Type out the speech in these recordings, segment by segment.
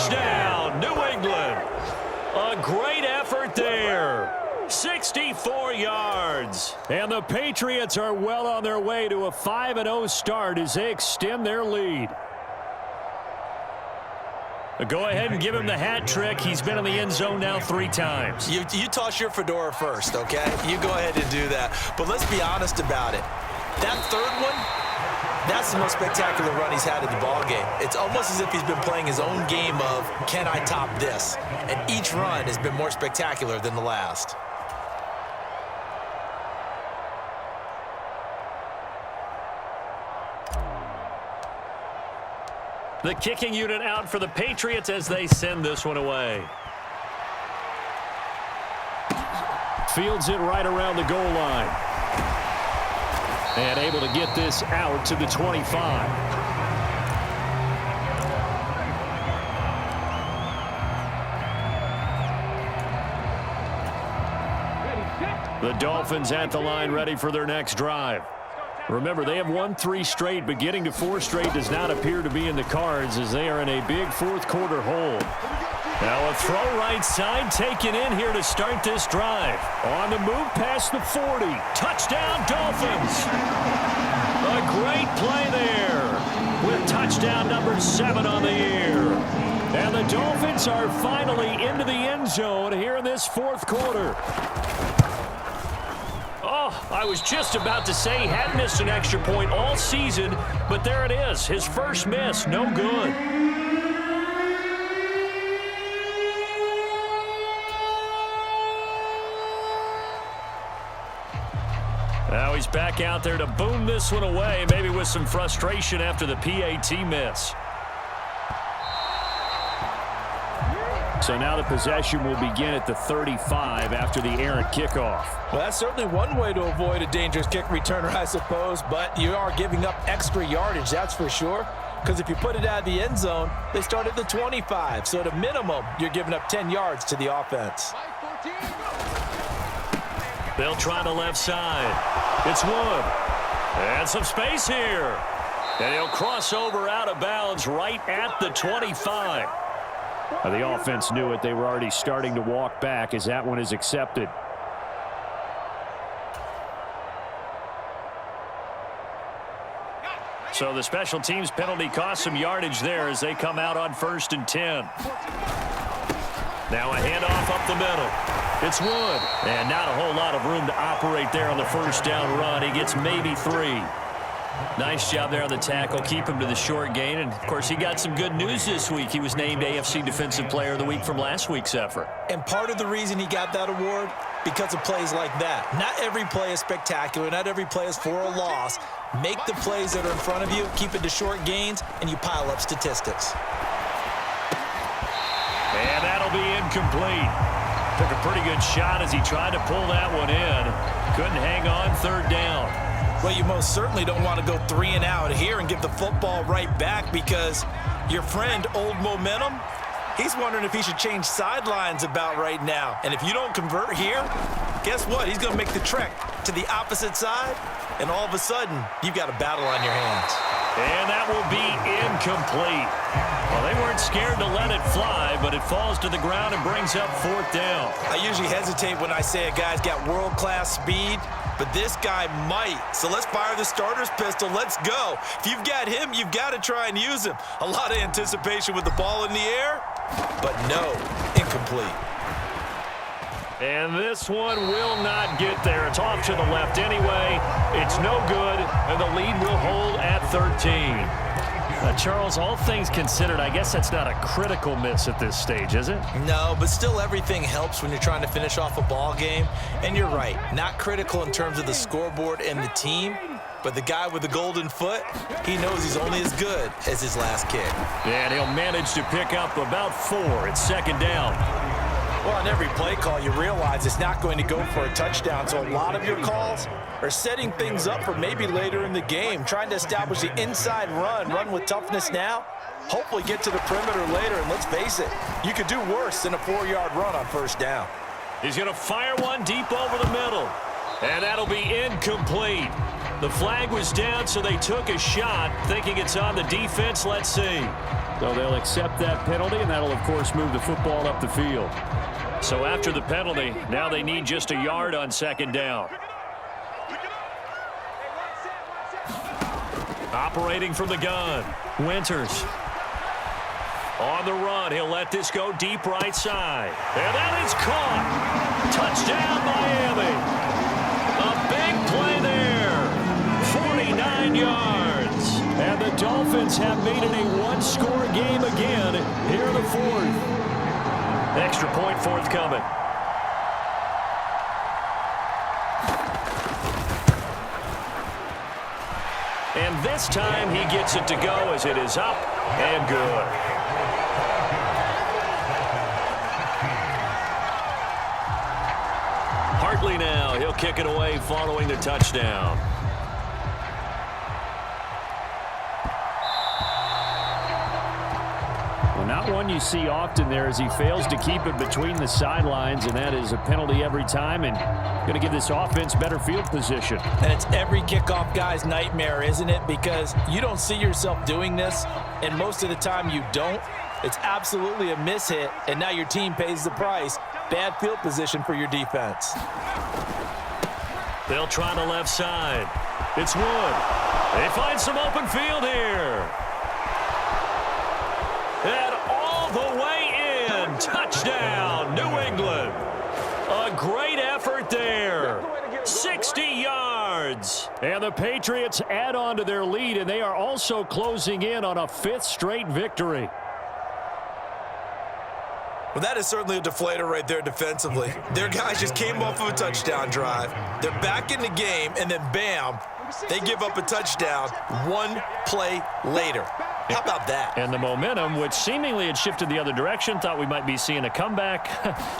Touchdown, New England. A great effort there. 64 yards. And the Patriots are well on their way to a 5-0 start as they extend their lead. Go ahead and give him the hat trick. He's been in the end zone now 3 times. You toss your fedora first, okay? You go ahead and do that. But let's be honest about it. That third one, that's the most spectacular run he's had in the ballgame. It's almost as if he's been playing his own game of, can I top this? And each run has been more spectacular than the last. The kicking unit out for the Patriots as they send this one away. Fields it right around the goal line. And able to get this out to the 25. The Dolphins at the line ready for their next drive. Remember, they have won 3 straight, but getting to 4 straight does not appear to be in the cards as they are in a big fourth-quarter hole. Now a throw right side taken in here to start this drive. On the move past the 40. Touchdown, Dolphins. A great play there with touchdown number 7 on the year. And the Dolphins are finally into the end zone here in this fourth quarter. Oh, I was just about to say he hadn't missed an extra point all season, but there it is. His first miss, no good. Now he's back out there to boom this one away, maybe with some frustration after the PAT miss. So now the possession will begin at the 35 after the errant kickoff. Well, that's certainly one way to avoid a dangerous kick returner, I suppose, but you are giving up extra yardage, that's for sure. Because if you put it out of the end zone, they start at the 25. So at a minimum, you're giving up 10 yards to the offense. They'll try the left side. It's Wood. And some space here. And he'll cross over out of bounds right at the 25. The offense knew it. They were already starting to walk back as that one is accepted. So the special teams penalty cost some yardage there as they come out on 1st and 10. Now a handoff up the middle. It's Wood. And not a whole lot of room to operate there on the first down run. He gets maybe 3. Nice job there on the tackle. Keep him to the short gain. And, of course, he got some good news this week. He was named AFC Defensive Player of the Week from last week's effort. And part of the reason he got that award, because of plays like that. Not every play is spectacular. Not every play is for a loss. Make the plays that are in front of you, keep it to short gains, and you pile up statistics. And that'll be incomplete. Took a pretty good shot as he tried to pull that one in. Couldn't hang on 3rd down. Well, you most certainly don't want to go 3 and out here and give the football right back because your friend, Old Momentum, he's wondering if he should change sidelines about right now. And if you don't convert here, guess what? He's going to make the trek to the opposite side, and all of a sudden, you've got a battle on your hands. And that will be incomplete. Well, they weren't scared to let it fly, but it falls to the ground and brings up 4th down. I usually hesitate when I say a guy's got world-class speed, but this guy might. So let's fire the starter's pistol. Let's go. If you've got him, you've got to try and use him. A lot of anticipation with the ball in the air, but no, incomplete. And this one will not get there. It's off to the left anyway. It's no good, and the lead will hold at 13. Charles, all things considered, I guess that's not a critical miss at this stage, is it? No, but still everything helps when you're trying to finish off a ball game. And you're right, not critical in terms of the scoreboard and the team, but the guy with the golden foot, he knows he's only as good as his last kick. And he'll manage to pick up about 4. It's 2nd down. Well, on every play call, you realize it's not going to go for a touchdown, so a lot of your calls are setting things up for maybe later in the game, trying to establish the inside run with toughness now, hopefully get to the perimeter later, and let's face it, you could do worse than a 4-yard run on 1st down. He's going to fire one deep over the middle, and that'll be incomplete. The flag was down, so they took a shot, thinking it's on the defense. Let's see. So they'll accept that penalty, and that'll, of course, move the football up the field. So after the penalty, now they need just a yard on second down. Operating from the gun, Winters. On the run, he'll let this go deep right side. And that is caught. Touchdown, Miami. A big play there. 49 yards. And the Dolphins have made it a one-score game again here in the fourth. Extra point forthcoming. And this time he gets it to go as it is up and good. Hartley now. He'll kick it away following the touchdown. Well, not one you see often there as he fails to keep it between the sidelines, and that is a penalty every time and going to give this offense better field position. And it's every kickoff guy's nightmare, isn't it? Because you don't see yourself doing this, and most of the time you don't. It's absolutely a mishit, and now your team pays the price. Bad field position for your defense. They'll try the left side. It's Wood. They find some open field here. And all the way in. Touchdown, New England. A great effort there. 60 yards. And the Patriots add on to their lead, and they are also closing in on a fifth straight victory. Well, that is certainly a deflator right there defensively. Their guys just came off of a touchdown drive. They're back in the game, and then bam, they give up a touchdown one play later. How about that? And the momentum, which seemingly had shifted the other direction, thought we might be seeing a comeback.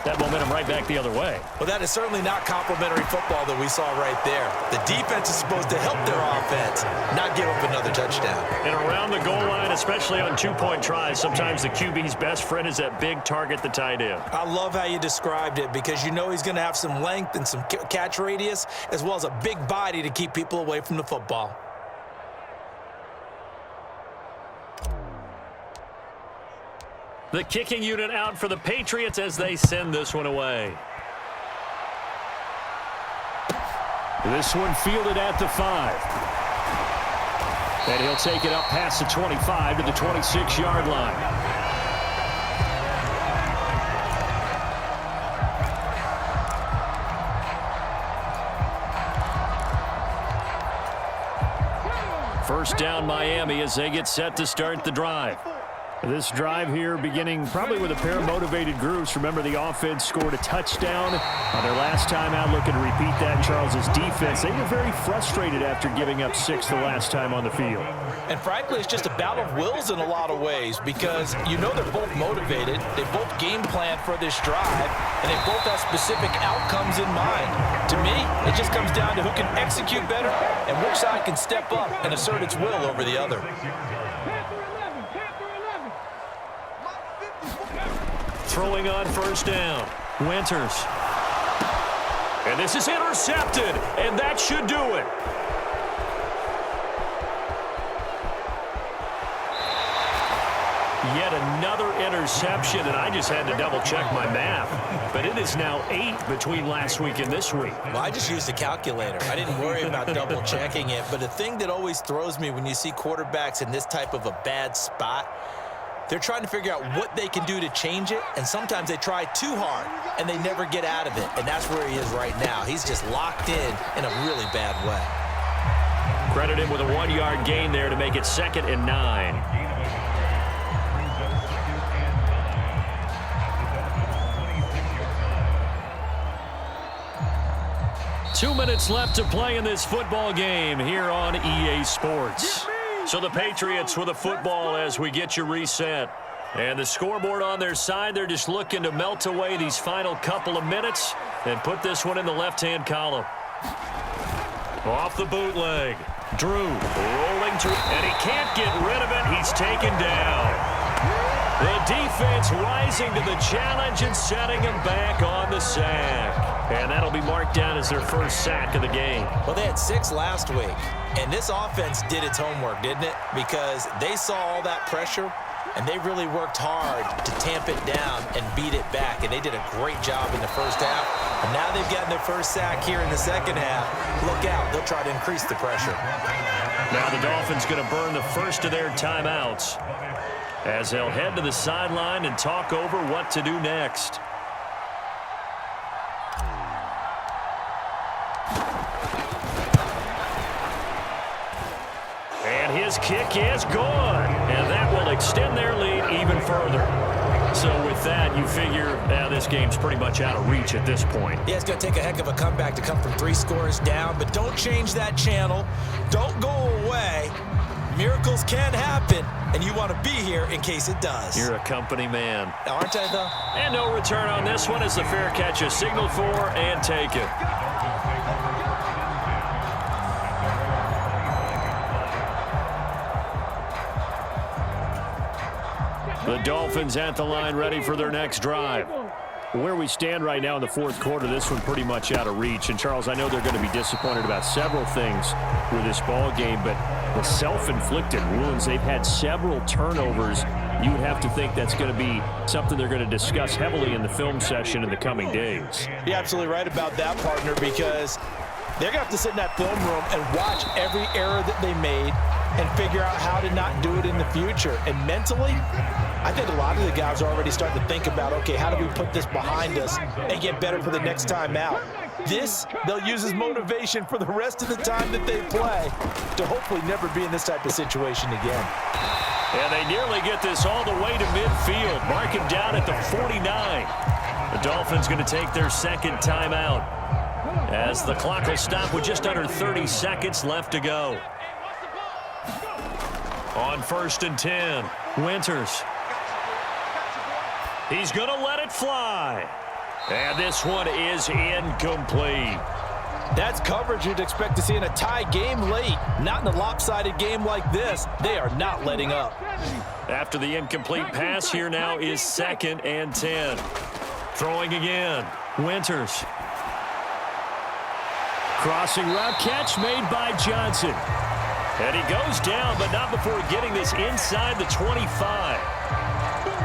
That momentum right back the other way. Well, that is certainly not complimentary football that we saw right there. The defense is supposed to help their offense, not give up another touchdown. And around the goal line, especially on two-point tries, sometimes the QB's best friend is that big target, the tight end. I love how you described it because you know he's going to have some length and some catch radius as well as a big body to keep people away from the football. The kicking unit out for the Patriots as they send this one away. This one fielded at the 5. And he'll take it up past the 25 to the 26-yard line. First down Miami as they get set to start the drive. This drive here beginning probably with a pair of motivated groups. Remember, the offense scored a touchdown on their last time out, looking to repeat that. Charles's defense, they were very frustrated after giving up 6 the last time on the field. And frankly, it's just a battle of wills in a lot of ways because you know they're both motivated. They both game plan for this drive, and they both have specific outcomes in mind. To me, it just comes down to who can execute better and which side can step up and assert its will over the other. Throwing on first down, Winters. And this is intercepted, and that should do it. Yet another interception, and I just had to double-check my math. But it is now 8 between last week and this week. Well, I just used a calculator. I didn't worry about double-checking it. But the thing that always throws me when you see quarterbacks in this type of a bad spot, they're trying to figure out what they can do to change it, and sometimes they try too hard, and they never get out of it, and that's where he is right now. He's just locked in a really bad way. Credit him with a 1-yard gain there to make it 2nd and 9. 2 minutes left to play in this football game here on EA Sports. So the Patriots with a football as we get you reset. And the scoreboard on their side, they're just looking to melt away these final couple of minutes and put this one in the left-hand column. Off the bootleg. Drew rolling through, and he can't get rid of it. He's taken down. The defense rising to the challenge and setting him back on the sack. And that'll be marked down as their first sack of the game. Well, they had 6 last week, and this offense did its homework, didn't it? Because they saw all that pressure, and they really worked hard to tamp it down and beat it back, and they did a great job in the first half. And now they've gotten their first sack here in the second half. Look out. They'll try to increase the pressure. Now the Dolphins going to burn the first of their timeouts as they'll head to the sideline and talk over what to do next. And his kick is good, and that will extend their lead even further. So with that, you figure now this game's pretty much out of reach at this point. Yeah, it's going to take a heck of a comeback to come from 3 scores down, but don't change that channel. Don't go away. Miracles can happen, and you want to be here in case it does. You're a company man. Aren't I, though? And no return on this one as the fair catch is signaled for and taken. The Dolphins at the line ready for their next drive. Where we stand right now in the fourth quarter, this one pretty much out of reach. And, Charles, I know they're going to be disappointed about several things with this ball game, but the self-inflicted wounds, they've had several turnovers. You would have to think that's going to be something they're going to discuss heavily in the film session in the coming days. You're absolutely right about that, partner, because they're going to have to sit in that film room and watch every error that they made and figure out how to not do it in the future. And mentally, I think a lot of the guys are already starting to think about, okay, how do we put this behind us and get better for the next time out? This, they'll use as motivation for the rest of the time that they play to hopefully never be in this type of situation again. And they nearly get this all the way to midfield. Mark him down at the 49. The Dolphins going to take their second timeout as the clock will stop with just under 30 seconds left to go. On 1st and 10, Winters. He's going to let it fly. And this one is incomplete. That's coverage you'd expect to see in a tie game late. Not in a lopsided game like this. They are not letting up. After the incomplete pass, here now is 2nd and 10. Throwing again. Winters. Crossing route catch made by Johnson. And he goes down, but not before getting this inside the 25.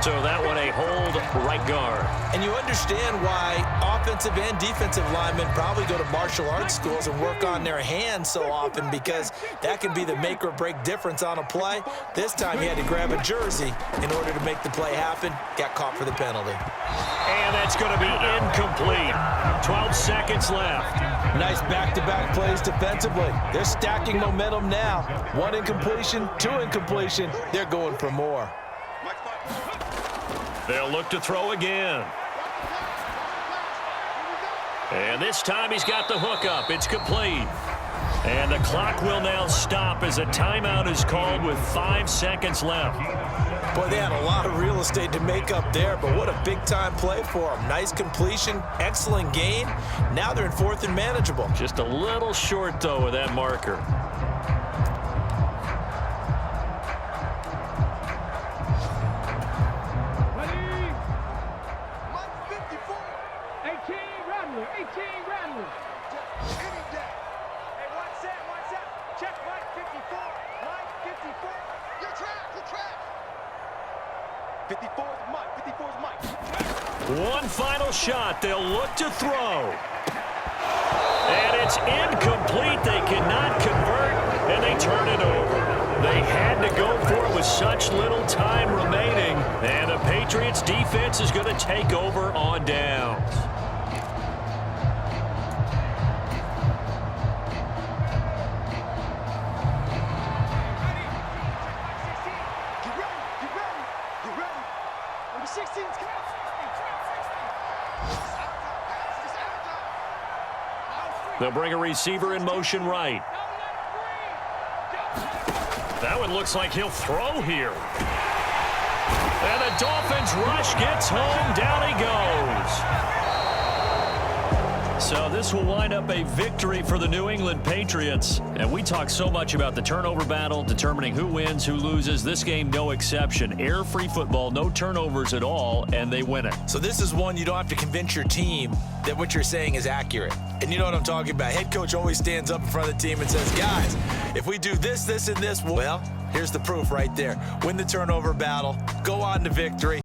So that one a hold right guard. And you understand why offensive and defensive linemen probably go to martial arts schools and work on their hands so often, because that can be the make or break difference on a play. This time he had to grab a jersey in order to make the play happen. Got caught for the penalty. And that's going to be incomplete. 12 seconds left. Nice back-to-back plays defensively. They're stacking momentum now. 1 incompletion, 2 incompletion. They're going for more. They'll look to throw again. And this time he's got the hook up. It's complete. And the clock will now stop as a timeout is called with 5 seconds left. Boy, they had a lot of real estate to make up there, but what a big-time play for them. Nice completion, excellent gain. Now they're in 4th and manageable. Just a little short, though, with that marker. One final shot. They'll look to throw. And it's incomplete. They cannot convert, and they turn it over. They had to go for it with such little time remaining. And the Patriots defense is going to take over on downs. They'll bring a receiver in motion right. That one looks like he'll throw here. And the Dolphins rush gets home. Down he goes. So this will wind up a victory for the New England Patriots. And we talk so much about the turnover battle, determining who wins, who loses. This game, no exception. Error-free football, no turnovers at all, and they win it. So this is one you don't have to convince your team that what you're saying is accurate. And you know what I'm talking about. Head coach always stands up in front of the team and says, guys, if we do this, this, and this, well, here's the proof right there. Win the turnover battle. Go on to victory.